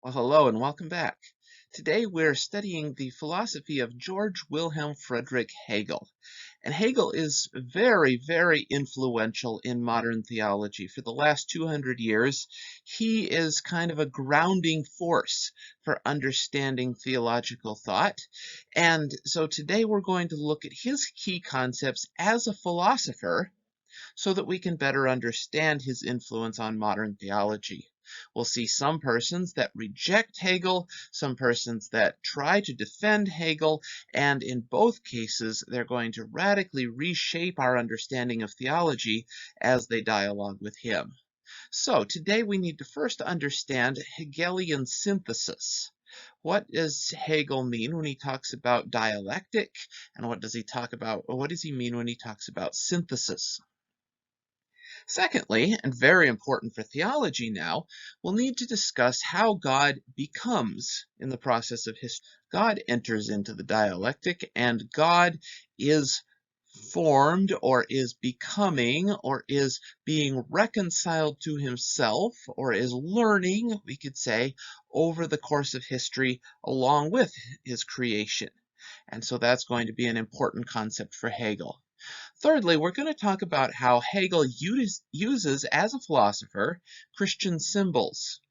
Well, hello and welcome back. Today we're studying the philosophy of George Wilhelm Friedrich Hegel. And Hegel is very, very influential in modern theology. For the last 200 years, he is kind of a grounding force for understanding theological thought. And so today we're going to look at his key concepts as a philosopher so that we can better understand his influence on modern theology. We'll see some persons that reject Hegel, some persons that try to defend Hegel, and in both cases, they're going to radically reshape our understanding of theology as they dialogue with him. So today we need to first understand Hegelian synthesis. What does Hegel mean when he talks about dialectic, and what does he mean when he talks about synthesis? Secondly, and very important for theology now, we'll need to discuss how God becomes in the process of history. God enters into the dialectic, and God is formed or is becoming or is being reconciled to himself or is learning, we could say, over the course of history along with his creation. And so that's going to be an important concept for Hegel. Thirdly, we're going to talk about how Hegel uses, as a philosopher, Christian symbols.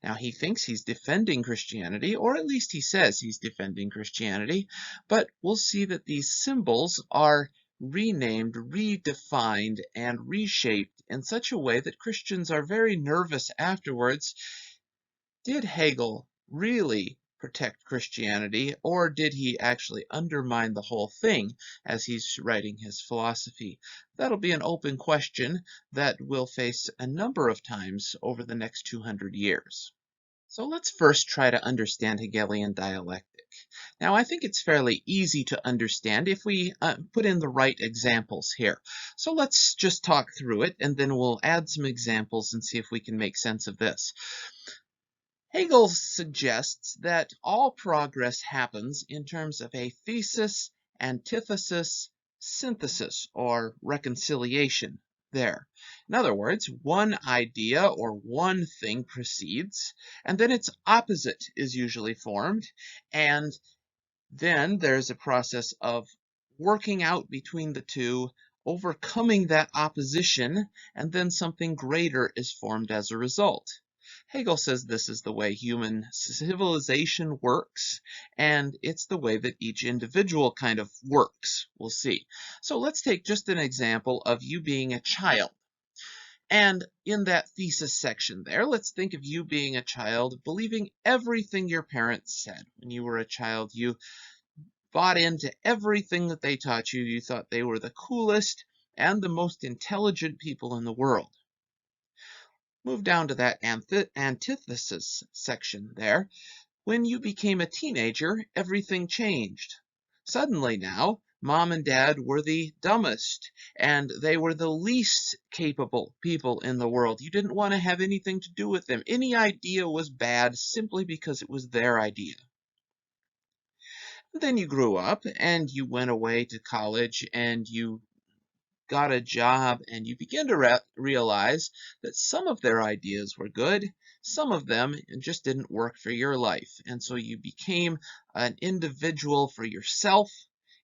Now, he thinks he's defending Christianity, or at least he says he's defending Christianity, but we'll see that these symbols are renamed, redefined, and reshaped in such a way that Christians are very nervous afterwards. Did Hegel really protect Christianity, or did he actually undermine the whole thing as he's writing his philosophy? That'll be an open question that we'll face a number of times over the next 200 years. So let's first try to understand Hegelian dialectic. Now, I think it's fairly easy to understand if we put in the right examples here. So let's just talk through it, and then we'll add some examples and see if we can make sense of this. Hegel suggests that all progress happens in terms of a thesis, antithesis, synthesis, or reconciliation there. In other words, one idea or one thing proceeds, and then its opposite is usually formed, and then there's a process of working out between the two, overcoming that opposition, and then something greater is formed as a result. Hegel says this is the way human civilization works, and it's the way that each individual kind of works. We'll see. So let's take just an example of you being a child. And in that thesis section there, let's think of you being a child, believing everything your parents said. When you were a child, you bought into everything that they taught you. You thought they were the coolest and the most intelligent people in the world. Move down to that antithesis section there. When you became a teenager, everything changed. Suddenly now, mom and dad were the dumbest, and they were the least capable people in the world. You didn't want to have anything to do with them. Any idea was bad simply because it was their idea. Then you grew up, and you went away to college, and you got a job, and you begin to realize that some of their ideas were good, some of them just didn't work for your life. And so you became an individual for yourself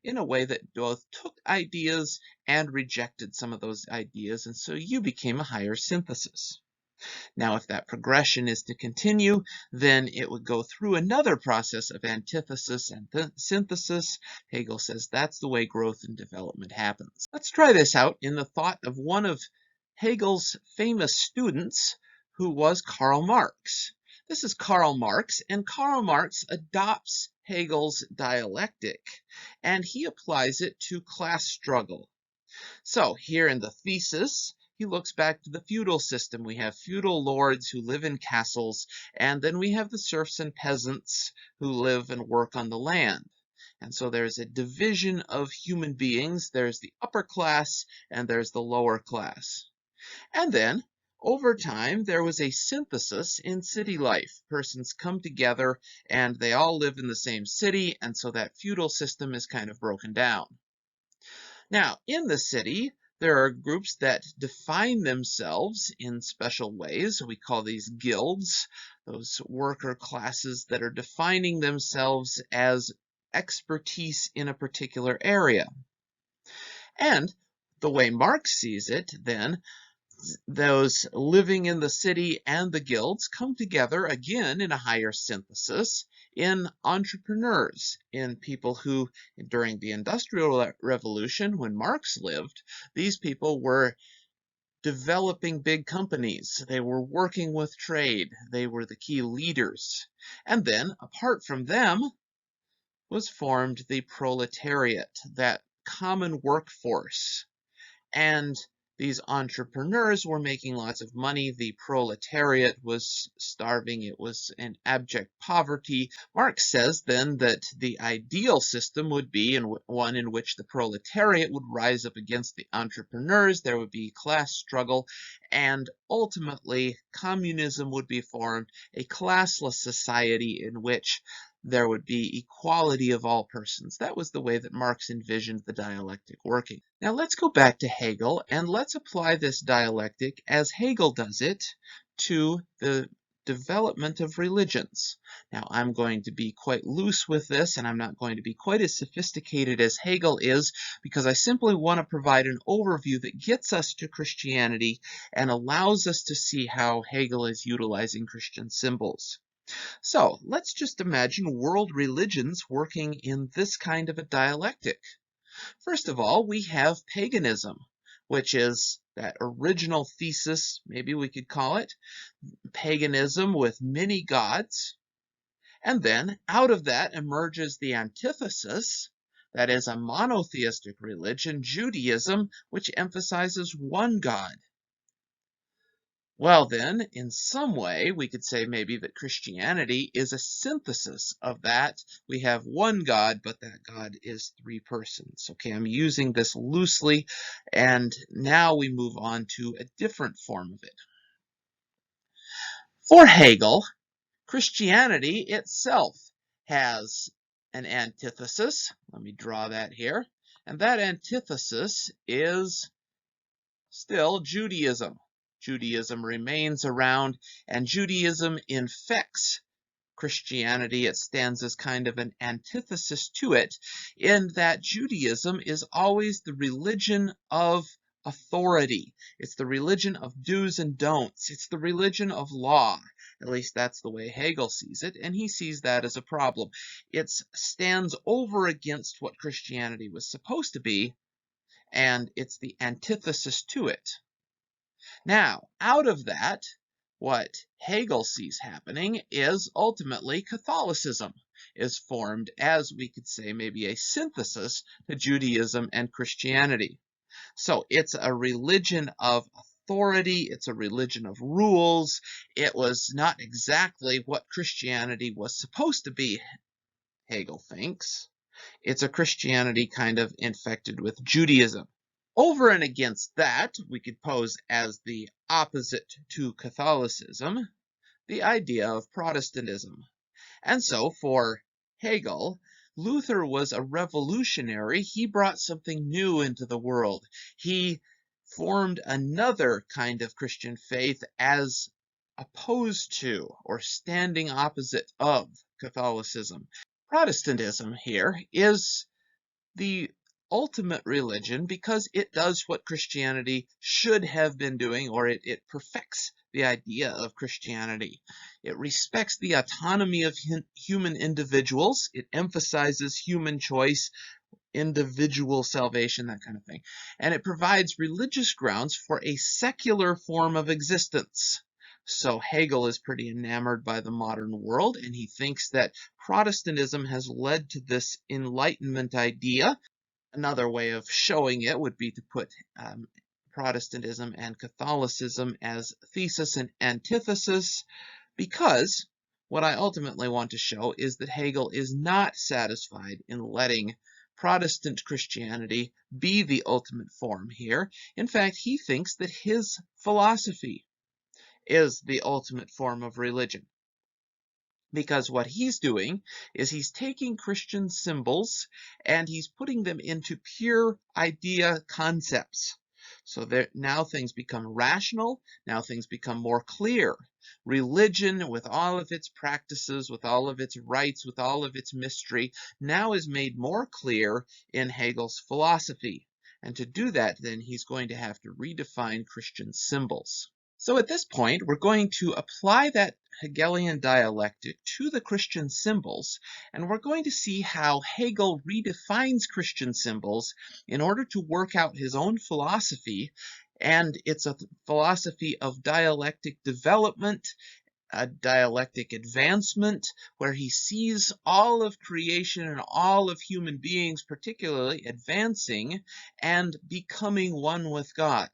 in a way that both took ideas and rejected some of those ideas, and so you became a higher synthesis. Now, if that progression is to continue, then it would go through another process of antithesis and synthesis. Hegel says that's the way growth and development happens. Let's try this out in the thought of one of Hegel's famous students, who was Karl Marx. This is Karl Marx, and Karl Marx adopts Hegel's dialectic, and he applies it to class struggle. So here in the thesis, he looks back to the feudal system. We have feudal lords who live in castles, and then we have the serfs and peasants who live and work on the land. And so there's a division of human beings. There's the upper class and there's the lower class. And then, over time, there was a synthesis in city life. Persons come together and they all live in the same city, and so that feudal system is kind of broken down. Now, in the city, there are groups that define themselves in special ways. We call these guilds. those worker classes that are defining themselves as expertise in a particular area. And the way Marx sees it, then, those living in the city and the guilds come together again in a higher synthesis in entrepreneurs, in people who, during the Industrial Revolution, when Marx lived, these people were developing big companies. They were working with trade. They were the key leaders. And then, apart from them, was formed the proletariat, that common workforce. And these entrepreneurs were making lots of money. The proletariat was starving. It was in abject poverty. Marx says then that the ideal system would be one in which the proletariat would rise up against the entrepreneurs. There would be class struggle, and ultimately communism would be formed, a classless society in which there would be equality of all persons. That was the way that Marx envisioned the dialectic working. Now let's go back to Hegel and let's apply this dialectic as Hegel does it to the development of religions. Now I'm going to be quite loose with this, and I'm not going to be quite as sophisticated as Hegel is, because I simply want to provide an overview that gets us to Christianity and allows us to see how Hegel is utilizing Christian symbols. So let's just imagine world religions working in this kind of a dialectic. First of all, we have paganism, which is that original thesis, maybe we could call it, paganism with many gods. And then out of that emerges the antithesis, that is a monotheistic religion, Judaism, which emphasizes one God. Well then, in some way, we could say maybe that Christianity is a synthesis of that. We have one God, but that God is three persons. Okay, I'm using this loosely, and now we move on to a different form of it. For Hegel, Christianity itself has an antithesis. Let me draw that here. And that antithesis is still Judaism. Judaism remains around, and Judaism infects Christianity. It stands as kind of an antithesis to it, in that Judaism is always the religion of authority. It's the religion of do's and don'ts. It's the religion of law. At least that's the way Hegel sees it, and he sees that as a problem. It stands over against what Christianity was supposed to be, and it's the antithesis to it. Now, out of that, what Hegel sees happening is ultimately Catholicism is formed as, we could say, maybe a synthesis to Judaism and Christianity. So it's a religion of authority, it's a religion of rules. It was not exactly what Christianity was supposed to be, Hegel thinks. It's a Christianity kind of infected with Judaism. Over and against that, we could pose as the opposite to Catholicism, the idea of Protestantism. And so for Hegel, Luther was a revolutionary. He brought something new into the world. He formed another kind of Christian faith as opposed to or standing opposite of Catholicism. Protestantism here is the ultimate religion because it does what Christianity should have been doing, or it perfects the idea of Christianity. It respects the autonomy of human individuals. It emphasizes human choice, individual salvation, that kind of thing. And it provides religious grounds for a secular form of existence. So Hegel is pretty enamored by the modern world, and he thinks that Protestantism has led to this Enlightenment idea. Another way of showing it would be to put Protestantism and Catholicism as thesis and antithesis, because what I ultimately want to show is that Hegel is not satisfied in letting Protestant Christianity be the ultimate form here. In fact, he thinks that his philosophy is the ultimate form of religion. Because what he's doing is he's taking Christian symbols and he's putting them into pure idea concepts. So now things become rational, now things become more clear. Religion, with all of its practices, with all of its rites, with all of its mystery, now is made more clear in Hegel's philosophy. And to do that, then, he's going to have to redefine Christian symbols. So at this point, we're going to apply that Hegelian dialectic to the Christian symbols, and we're going to see how Hegel redefines Christian symbols in order to work out his own philosophy, and it's a philosophy of dialectic development, a dialectic advancement, where he sees all of creation and all of human beings particularly advancing and becoming one with God.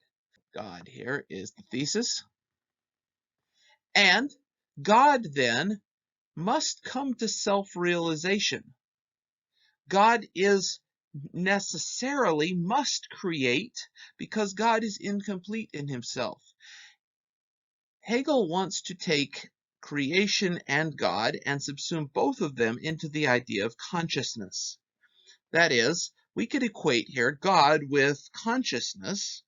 God here is the thesis. And God then must come to self-realization. God is necessarily must create because God is incomplete in himself. Hegel wants to take creation and God and subsume both of them into the idea of consciousness. That is, we could equate here God with consciousness.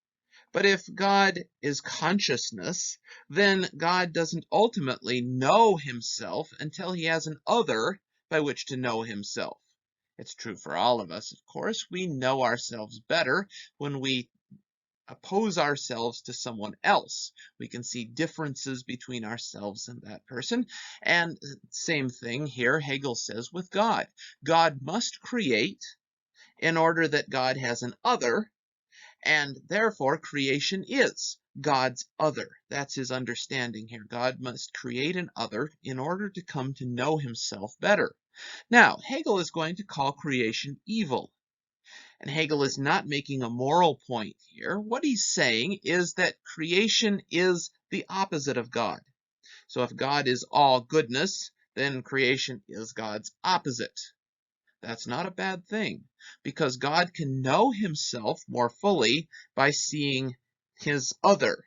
But if God is consciousness, then God doesn't ultimately know himself until he has an other by which to know himself. It's true for all of us, of course. We know ourselves better when we oppose ourselves to someone else. We can see differences between ourselves and that person. And same thing here, Hegel says with God. God must create in order that God has an other, and therefore creation is God's other. That's his understanding here. God must create an other in order to come to know himself better. Now, Hegel is going to call creation evil. And Hegel is not making a moral point here. What he's saying is that creation is the opposite of God. So if God is all goodness, then creation is God's opposite. That's not a bad thing, because God can know himself more fully by seeing his other.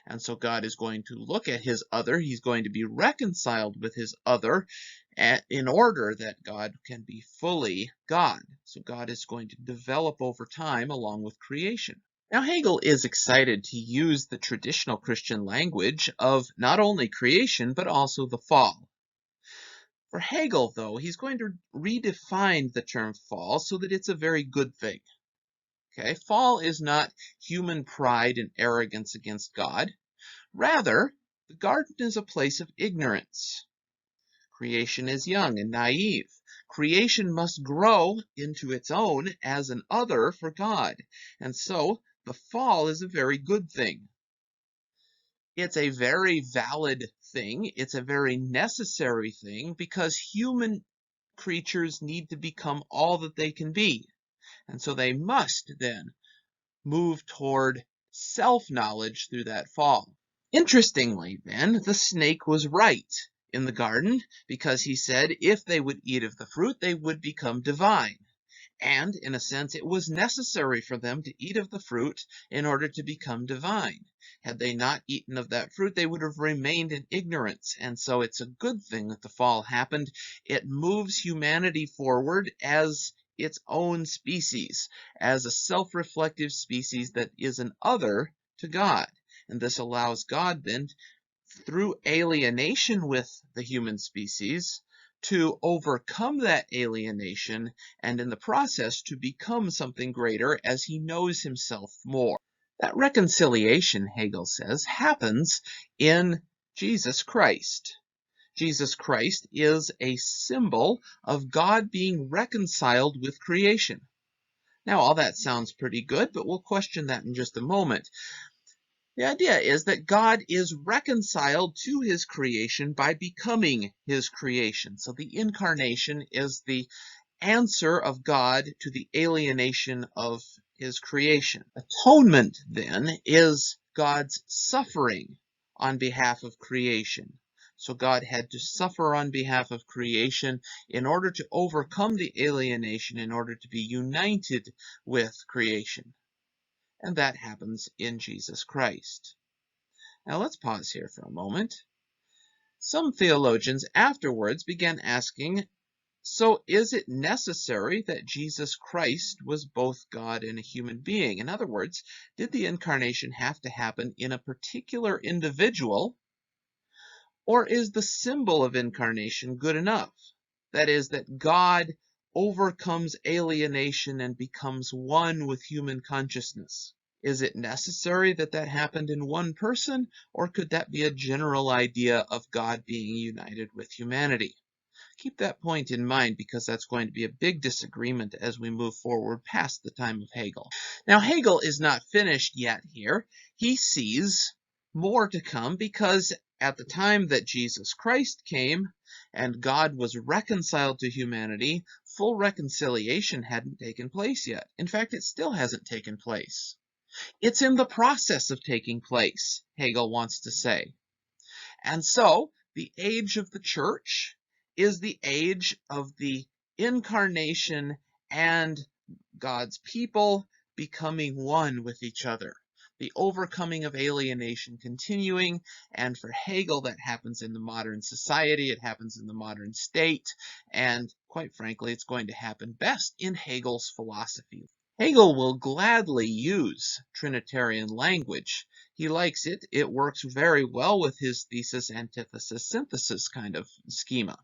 And so God is going to look at his other. He's going to be reconciled with his other in order that God can be fully God. So God is going to develop over time along with creation. Now, Hegel is excited to use the traditional Christian language of not only creation, but also the fall. For Hegel, though, he's going to redefine the term fall so that it's a very good thing. Okay, fall is not human pride and arrogance against God. Rather, the garden is a place of ignorance. Creation is young and naive. Creation must grow into its own as an other for God. And so, the fall is a very good thing. It's a very valid thing. It's a very necessary thing because human creatures need to become all that they can be. And so they must then move toward self-knowledge through that fall. Interestingly, then, the snake was right in the garden because he said if they would eat of the fruit, they would become divine. And, in a sense, it was necessary for them to eat of the fruit in order to become divine. Had they not eaten of that fruit, they would have remained in ignorance. And so it's a good thing that the fall happened. It moves humanity forward as its own species, as a self-reflective species that is an other to God. And this allows God then, through alienation with the human species, to overcome that alienation and in the process to become something greater as he knows himself more. That reconciliation, Hegel says, happens in Jesus Christ. Jesus Christ is a symbol of God being reconciled with creation. Now, all that sounds pretty good, but we'll question that in just a moment. The idea is that God is reconciled to his creation by becoming his creation. So the incarnation is the answer of God to the alienation of his creation. Atonement, then, is God's suffering on behalf of creation. So God had to suffer on behalf of creation in order to overcome the alienation, in order to be united with creation. And that happens in Jesus Christ. Now let's pause here for a moment. Some theologians afterwards began asking So is it necessary that Jesus Christ was both God and a human being? In other words, did the incarnation have to happen in a particular individual, or is the symbol of incarnation good enough? That is, that God overcomes alienation and becomes one with human consciousness. Is it necessary that that happened in one person, or could that be a general idea of God being united with humanity? Keep that point in mind, because that's going to be a big disagreement as we move forward past the time of Hegel. Now, Hegel is not finished yet here. He sees more to come, because at the time that Jesus Christ came and God was reconciled to humanity, full reconciliation hadn't taken place yet. In fact, it still hasn't taken place. It's in the process of taking place, Hegel wants to say. And so, the age of the church is the age of the incarnation and God's people becoming one with each other. The overcoming of alienation continuing, and for Hegel that happens in the modern society, it happens in the modern state, and quite frankly, it's going to happen best in Hegel's philosophy. Hegel will gladly use Trinitarian language. He likes it. It works very well with his thesis, antithesis, synthesis kind of schema.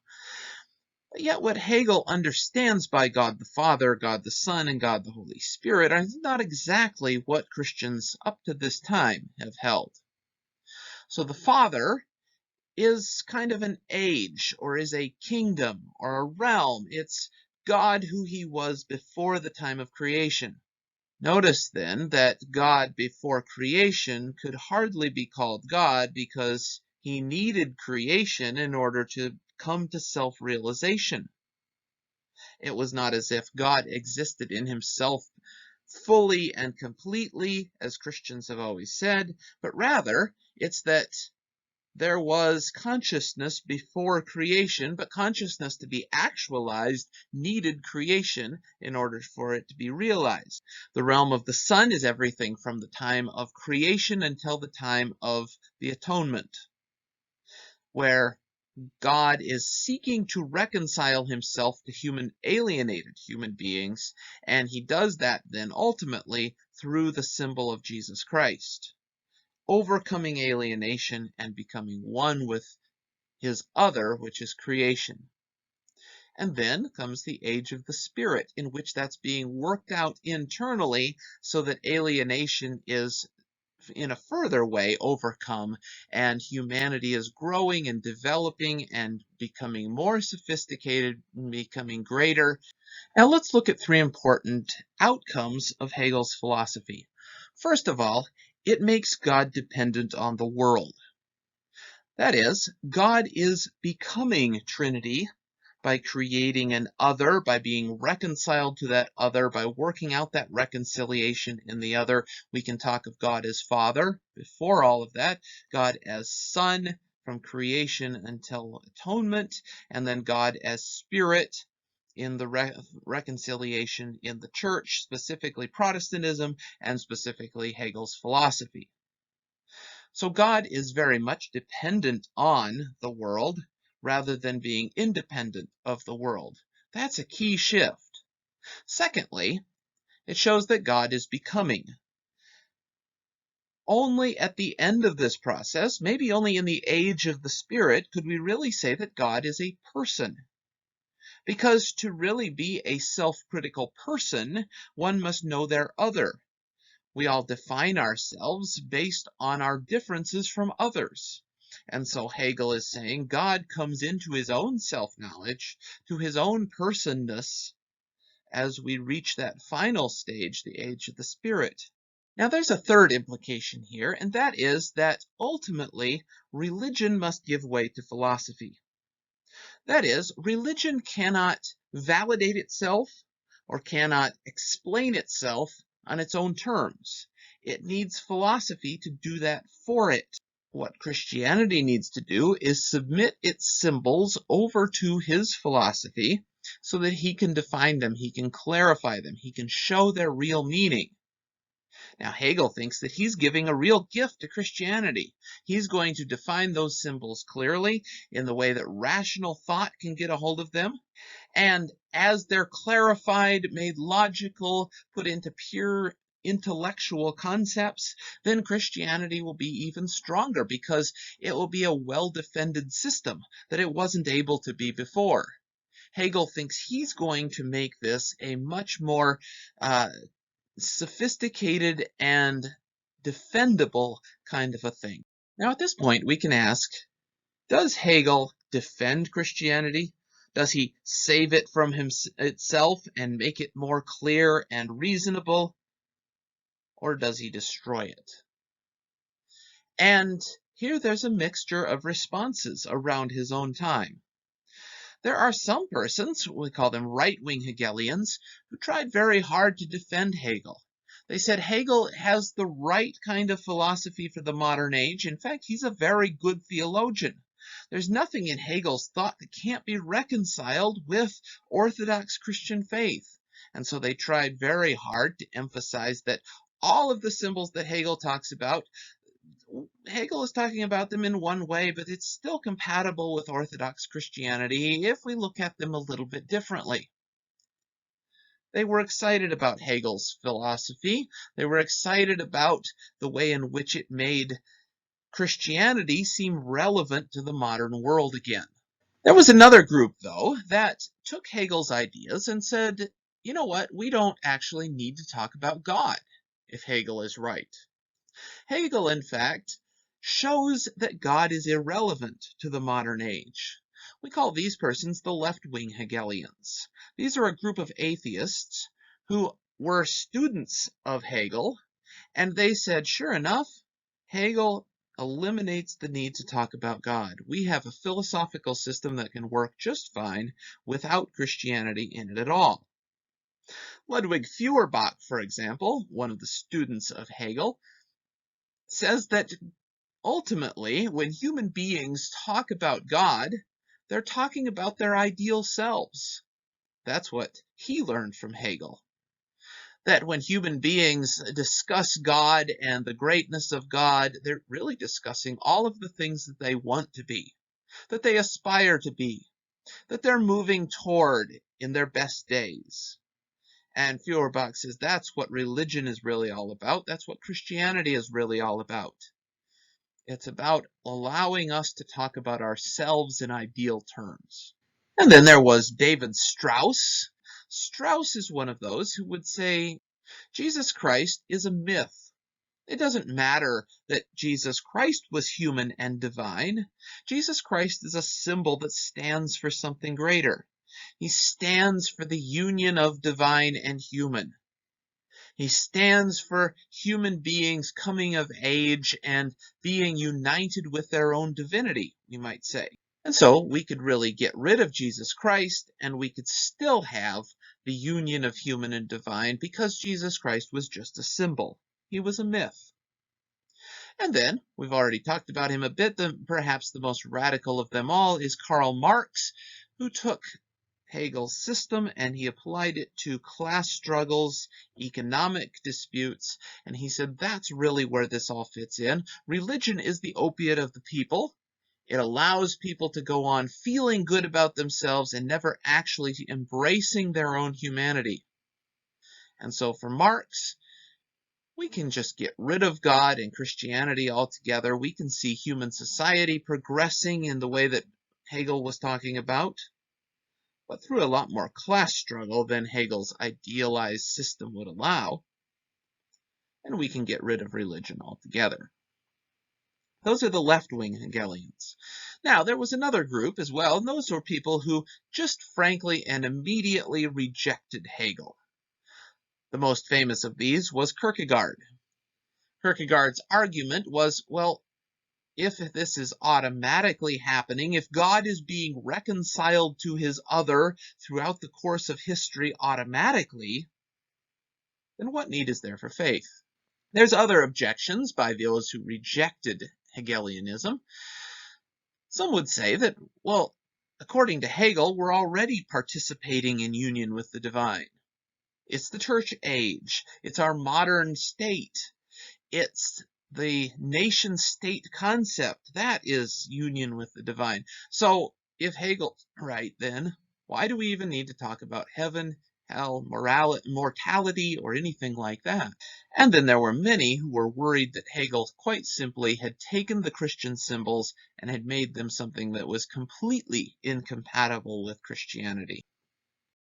But yet what Hegel understands by God the Father, God the Son, and God the Holy Spirit is not exactly what Christians up to this time have held. So the Father is kind of an age, or is a kingdom, or a realm. It's God who he was before the time of creation. Notice then that God before creation could hardly be called God, because he needed creation in order to come to self-realization. It was not as if God existed in himself fully and completely, as Christians have always said, but rather it's that there was consciousness before creation, but consciousness to be actualized needed creation in order for it to be realized. The realm of the Son is everything from the time of creation until the time of the atonement, where God is seeking to reconcile himself to alienated human beings, and he does that then ultimately through the symbol of Jesus Christ, overcoming alienation and becoming one with his other, which is creation. And then comes the age of the Spirit, in which that's being worked out internally so that alienation is in a further way overcome, and humanity is growing and developing and becoming more sophisticated and becoming greater. Now let's look at three important outcomes of Hegel's philosophy. First of all, it makes God dependent on the world. That is, God is becoming Trinity by creating an other, by being reconciled to that other, by working out that reconciliation in the other. We can talk of God as Father before all of that, God as Son from creation until atonement, and then God as Spirit in the reconciliation in the church, specifically Protestantism and specifically Hegel's philosophy. So God is very much dependent on the world rather than being independent of the world. That's a key shift. Secondly, it shows that God is becoming. Only at the end of this process, maybe only in the age of the Spirit, could we really say that God is a person. Because to really be a self-critical person, one must know their other. We all define ourselves based on our differences from others. And so Hegel is saying God comes into his own self-knowledge, to his own personness, as we reach that final stage, the age of the Spirit. Now there's a third implication here, and that is that ultimately religion must give way to philosophy. That is, religion cannot validate itself or cannot explain itself on its own terms. It needs philosophy to do that for it. What Christianity needs to do is submit its symbols over to his philosophy so that he can define them, he can clarify them, he can show their real meaning. Now, Hegel thinks that he's giving a real gift to Christianity. He's going to define those symbols clearly in the way that rational thought can get a hold of them. And as they're clarified, made logical, put into pure intellectual concepts, then Christianity will be even stronger because it will be a well-defended system that it wasn't able to be before. Hegel thinks he's going to make this a much more sophisticated and defendable kind of a thing. Now, at this point, we can ask, does Hegel defend Christianity? Does he save it from itself and make it more clear and reasonable? Or does he destroy it? And here there's a mixture of responses around his own time. There are some persons, we call them right-wing Hegelians, who tried very hard to defend Hegel. They said Hegel has the right kind of philosophy for the modern age. In fact, he's a very good theologian. There's nothing in Hegel's thought that can't be reconciled with Orthodox Christian faith. And so they tried very hard to emphasize that all of the symbols that Hegel talks about, Hegel is talking about them in one way, but it's still compatible with Orthodox Christianity if we look at them a little bit differently. They were excited about Hegel's philosophy. They were excited about the way in which it made Christianity seem relevant to the modern world again. There was another group, though, that took Hegel's ideas and said, you know what, we don't actually need to talk about God if Hegel is right. Hegel, in fact, shows that God is irrelevant to the modern age. We call these persons the left-wing Hegelians. These are a group of atheists who were students of Hegel, and they said, sure enough, Hegel eliminates the need to talk about God. We have a philosophical system that can work just fine without Christianity in it at all. Ludwig Feuerbach, for example, one of the students of Hegel, says that ultimately, when human beings talk about God, they're talking about their ideal selves. That's what he learned from Hegel. That when human beings discuss God and the greatness of God, they're really discussing all of the things that they want to be, that they aspire to be, that they're moving toward in their best days. And Feuerbach says that's what religion is really all about. That's what Christianity is really all about. It's about allowing us to talk about ourselves in ideal terms. And then there was David Strauss. Strauss is one of those who would say Jesus Christ is a myth. It doesn't matter that Jesus Christ was human and divine. Jesus Christ is a symbol that stands for something greater. He stands for the union of divine and human. He stands for human beings coming of age and being united with their own divinity, we might say. And so we could really get rid of Jesus Christ and we could still have the union of human and divine because Jesus Christ was just a symbol. He was a myth. And then, we've already talked about him a bit, perhaps the most radical of them all is Karl Marx, who took Hegel's system and he applied it to class struggles, economic disputes, and he said that's really where this all fits in. Religion is the opiate of the people. It allows people to go on feeling good about themselves and never actually embracing their own humanity. And so for Marx, we can just get rid of God and Christianity altogether. We can see human society progressing in the way that Hegel was talking about, but through a lot more class struggle than Hegel's idealized system would allow. And we can get rid of religion altogether. Those are the left-wing Hegelians. Now, there was another group as well, and those were people who just frankly and immediately rejected Hegel. The most famous of these was Kierkegaard. Kierkegaard's argument was, well, if this is automatically happening, if God is being reconciled to his other throughout the course of history automatically, then what need is there for faith? There's other objections by those who rejected Hegelianism. Some would say that, well, according to Hegel, we're already participating in union with the divine. It's the church age. It's our modern state. It's the nation state concept. That is union with the divine. So if Hegel's right, then why do we even need to talk about heaven, hell, mortality, or anything like that? And then there were many who were worried that Hegel quite simply had taken the Christian symbols and had made them something that was completely incompatible with Christianity.